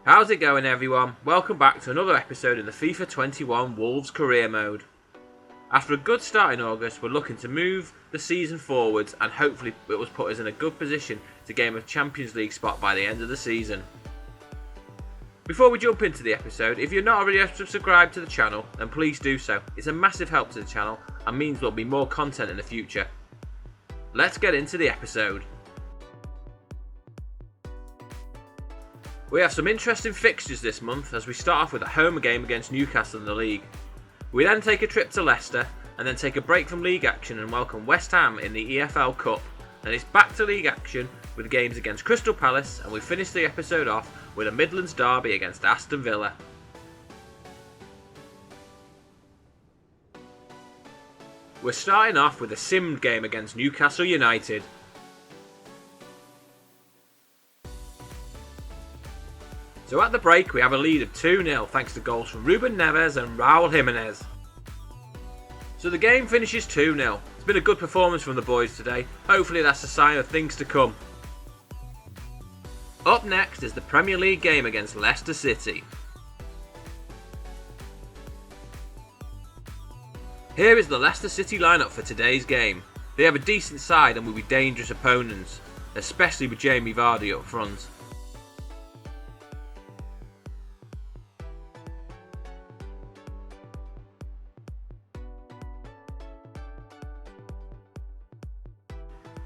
How's it going, everyone? Welcome back to another episode in the FIFA 21 Wolves career mode. After a good start in August, we're looking to move the season forwards and hopefully it will put us in a good position to gain a Champions League spot by the end of the season. Before we jump into the episode, if you're not already subscribed to the channel, then please do so. It's a massive help to the channel and means there'll be more content in the future. Let's get into the episode. We have some interesting fixtures this month as we start off with a home game against Newcastle in the league. We then take a trip to Leicester and then take a break from league action and welcome West Ham in the EFL Cup. Then it's back to league action with games against Crystal Palace, and we finish the episode off with a Midlands derby against Aston Villa. We're starting off with a simmed game against Newcastle United. So at the break we have a lead of 2-0 thanks to goals from Ruben Neves and Raul Jimenez. So the game finishes 2-0. It's been a good performance from the boys today. Hopefully that's a sign of things to come. Up next is the Premier League game against Leicester City. Here is the Leicester City lineup for today's game. They have a decent side and will be dangerous opponents, especially with Jamie Vardy up front.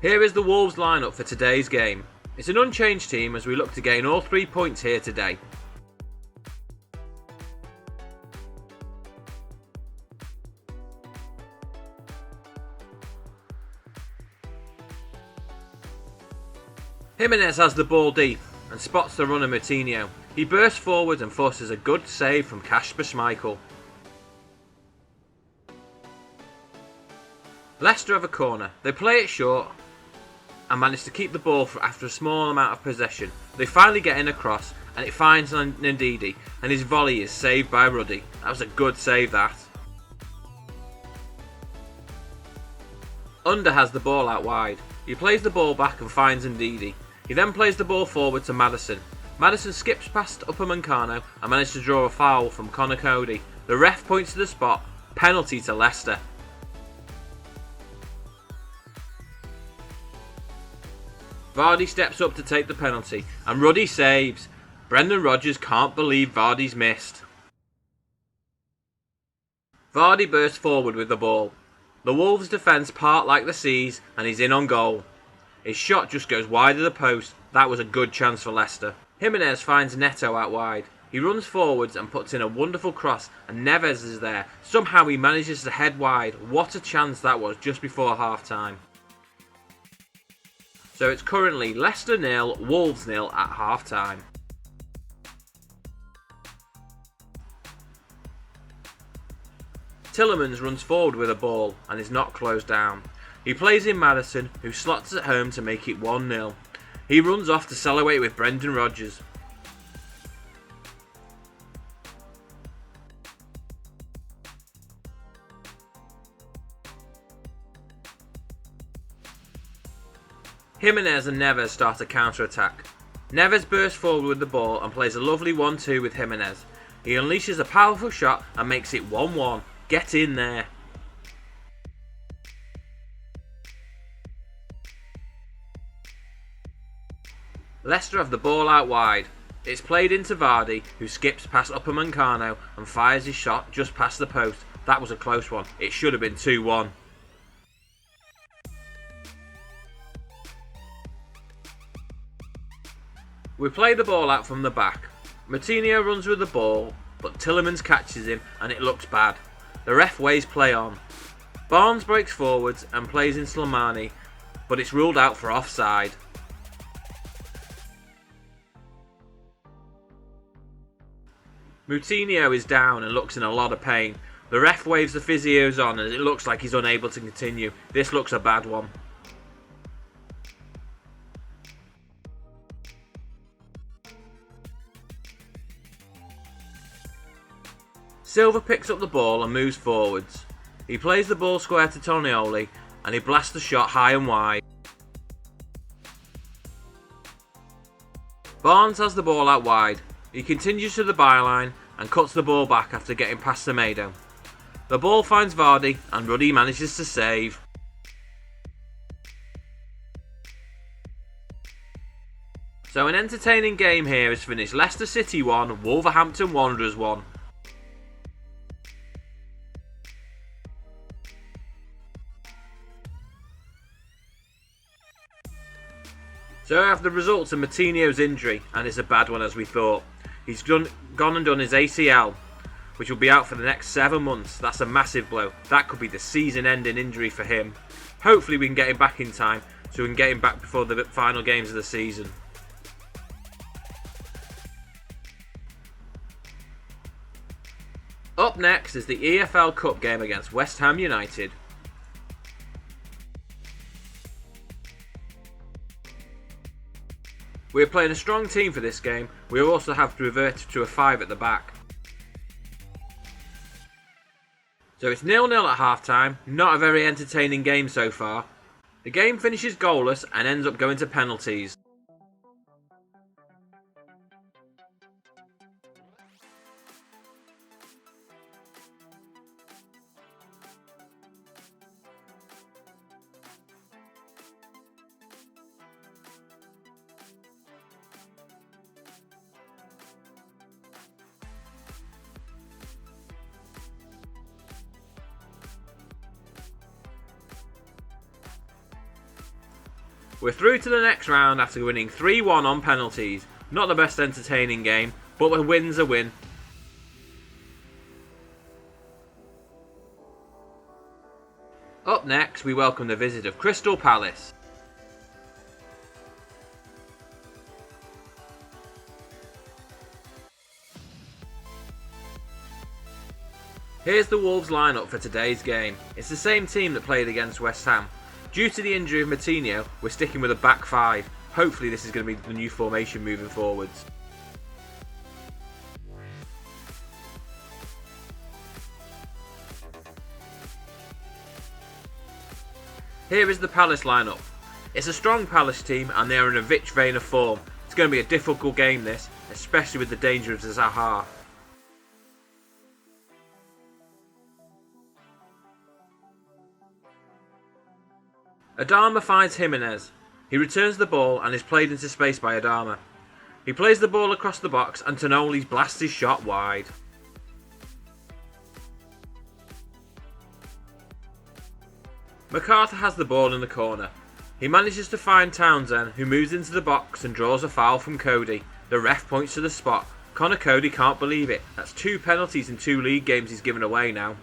Here is the Wolves lineup for today's game. It's an unchanged team as we look to gain all 3 points here today. Jimenez has the ball deep and spots the runner Moutinho. He bursts forward and forces a good save from Kasper Schmeichel. Leicester have a corner. They play it short and manage to keep the ball after a small amount of possession. They finally get in a cross and it finds Ndidi and his volley is saved by Ruddy. That was a good save, that. Under has the ball out wide. He plays the ball back and finds Ndidi. He then plays the ball forward to Maddison. Maddison skips past Upamecano and manages to draw a foul from Connor Cody. The ref points to the spot. Penalty to Leicester. Vardy steps up to take the penalty and Ruddy saves. Brendan Rodgers can't believe Vardy's missed. Vardy bursts forward with the ball. The Wolves' defence part like the seas and he's in on goal. His shot just goes wide of the post. That was a good chance for Leicester. Jimenez finds Neto out wide. He runs forwards and puts in a wonderful cross and Neves is there. Somehow he manages to head wide. What a chance that was just before half time. So it's currently Leicester 0, Wolves 0 at half time. Tielemans runs forward with a ball and is not closed down. He plays in Maddison, who slots at home to make it 1-0. He runs off to celebrate with Brendan Rodgers. Jimenez and Neves start a counter-attack. Neves bursts forward with the ball and plays a lovely 1-2 with Jimenez. He unleashes a powerful shot and makes it 1-1. Get in there. Leicester have the ball out wide. It's played into Vardy, who skips past Upamecano and fires his shot just past the post. That was a close one. It should have been 2-1. We play the ball out from the back. Moutinho runs with the ball, but Tielemans catches him and it looks bad. The ref waves play on. Barnes breaks forwards and plays in Slimani, but it's ruled out for offside. Moutinho is down and looks in a lot of pain. The ref waves the physios on and it looks like he's unable to continue. This looks a bad one. Silva picks up the ball and moves forwards. He plays the ball square to Tonioli and he blasts the shot high and wide. Barnes has the ball out wide. He continues to the byline and cuts the ball back after getting past Semedo. The ball finds Vardy and Ruddy manages to save. So an entertaining game here has finished Leicester City 1, Wolverhampton Wanderers 1. So I have the results of Moutinho's injury, and it's a bad one as we thought. He's gone and done his ACL, which will be out for the next 7 months. That's a massive blow. That could be the season-ending injury for him. Hopefully we can get him back in time, so we can get him back before the final games of the season. Up next is the EFL Cup game against West Ham United. We are playing a strong team for this game. We also have to revert to a 5 at the back. So it's 0-0 at half time, not a very entertaining game so far. The game finishes goalless and ends up going to penalties. We're through to the next round after winning 3-1 on penalties. Not the best entertaining game, but a win's a win. Up next, we welcome the visit of Crystal Palace. Here's the Wolves lineup for today's game. It's the same team that played against West Ham. Due to the injury of Moutinho, we're sticking with a back 5. Hopefully this is going to be the new formation moving forwards. Here is the Palace lineup. It's a strong Palace team and they are in a rich vein of form. It's going to be a difficult game this, especially with the danger of Zaha. Adama finds Jimenez. He returns the ball and is played into space by Adama. He plays the ball across the box and Tonoli blasts his shot wide. MacArthur has the ball in the corner. He manages to find Townsend, who moves into the box and draws a foul from Cody. The ref points to the spot. Connor Cody can't believe it. That's 2 penalties in 2 league games he's given away now.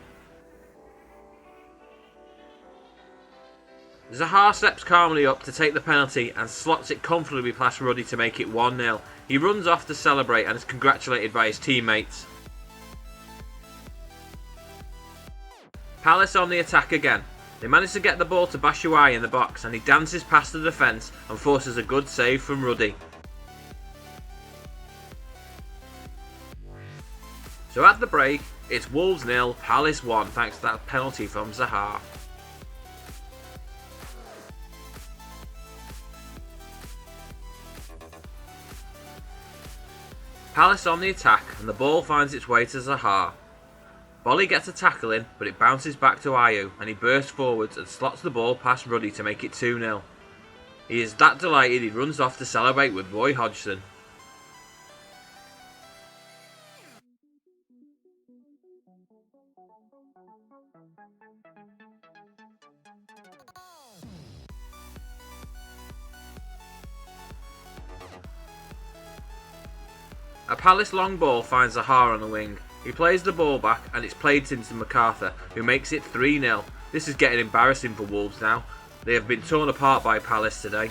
Zaha steps calmly up to take the penalty and slots it comfortably past Ruddy to make it 1-0. He runs off to celebrate and is congratulated by his teammates. Palace on the attack again. They manage to get the ball to Batshuayi in the box and he dances past the defence and forces a good save from Ruddy. So at the break, it's Wolves 0, Palace 1 thanks to that penalty from Zaha. Palace on the attack and the ball finds its way to Zaha. Bolly gets a tackle in, but it bounces back to Ayew and he bursts forwards and slots the ball past Ruddy to make it 2-0. He is that delighted he runs off to celebrate with Roy Hodgson. A Palace long ball finds Zaha on the wing. He plays the ball back and it's played into MacArthur, who makes it 3-0. This is getting embarrassing for Wolves now. They have been torn apart by Palace today.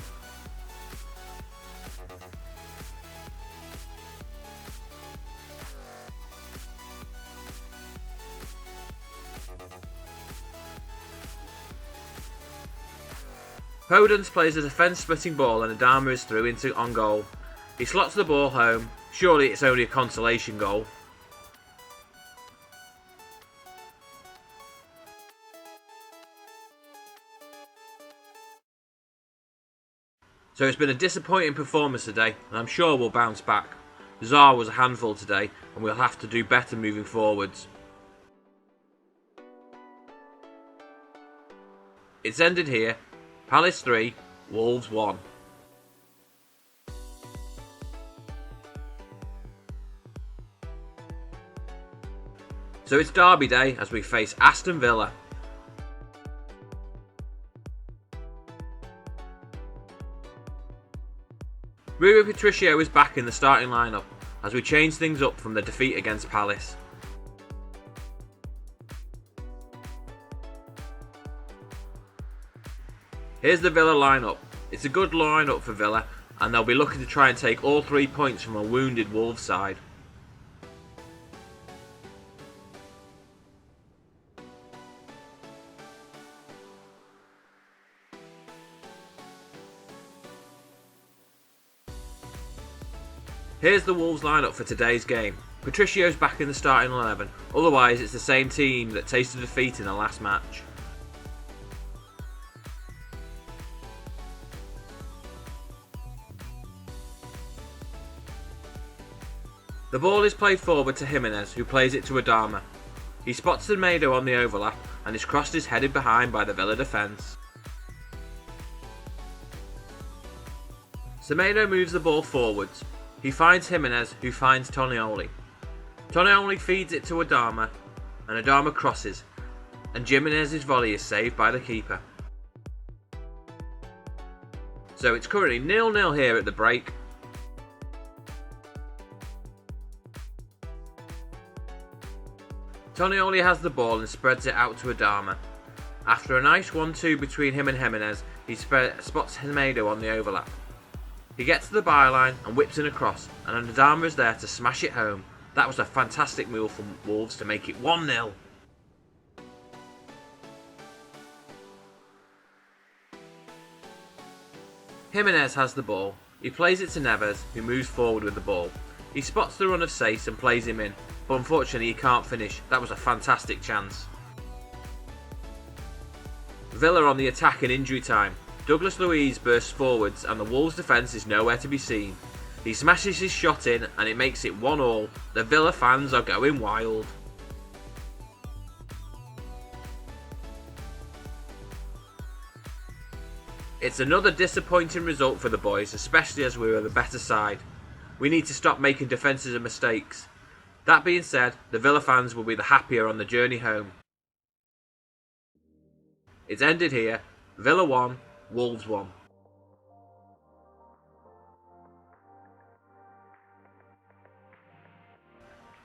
Podence plays a defence-splitting ball and Adama is through into on goal. He slots the ball home. Surely it's only a consolation goal. So it's been a disappointing performance today and I'm sure we'll bounce back. Zaha was a handful today and we'll have to do better moving forwards. It's ended here. Palace 3, Wolves 1. So it's derby day as we face Aston Villa. Rui Patricio is back in the starting lineup as we change things up from the defeat against Palace. Here's the Villa lineup. It's a good lineup for Villa and they'll be looking to try and take all 3 points from a wounded Wolves side. Here's the Wolves lineup for today's game. Patricio's back in the starting 11, otherwise it's the same team that tasted defeat in the last match. The ball is played forward to Jimenez, who plays it to Adama. He spots Semedo on the overlap and his cross is headed behind by the Villa defence. Semedo moves the ball forwards. He finds Jimenez, who finds Tonioli. Tonioli feeds it to Adama, and Adama crosses, and Jimenez's volley is saved by the keeper. So it's currently 0-0 here at the break. Tonioli has the ball and spreads it out to Adama. After a nice 1-2 between him and Jimenez, he spots Semedo on the overlap. He gets to the byline and whips in a cross, and Adama is there to smash it home. That was a fantastic move from Wolves to make it 1-0. Jimenez has the ball. He plays it to Neves, who moves forward with the ball. He spots the run of Sace and plays him in, but unfortunately he can't finish. That was a fantastic chance. Villa on the attack in injury time. Douglas Luiz bursts forwards and the Wolves defence is nowhere to be seen. He smashes his shot in and it makes it 1-1. The Villa fans are going wild. It's another disappointing result for the boys, especially as we were the better side. We need to stop making defensive mistakes. That being said, the Villa fans will be the happier on the journey home. It's ended here. Villa 1, Wolves 1.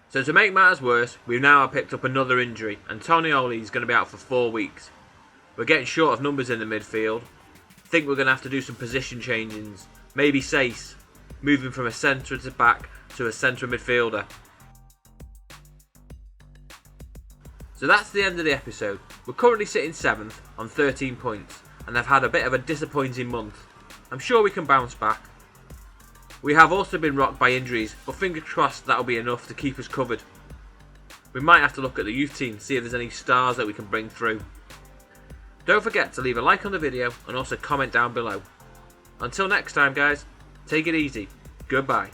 So to make matters worse, we've now picked up another injury and Tonioli is going to be out for 4 weeks. We're getting short of numbers in the midfield. I think we're going to have to do some position changings. Maybe Sace, moving from a centre to back to a centre midfielder. So that's the end of the episode. We're currently sitting 7th on 13 points and have had a bit of a disappointing month. I'm sure we can bounce back. We have also been rocked by injuries, but fingers crossed that'll be enough to keep us covered. We might have to look at the youth team, see if there's any stars that we can bring through. Don't forget to leave a like on the video and also comment down below. Until next time guys, take it easy. Goodbye.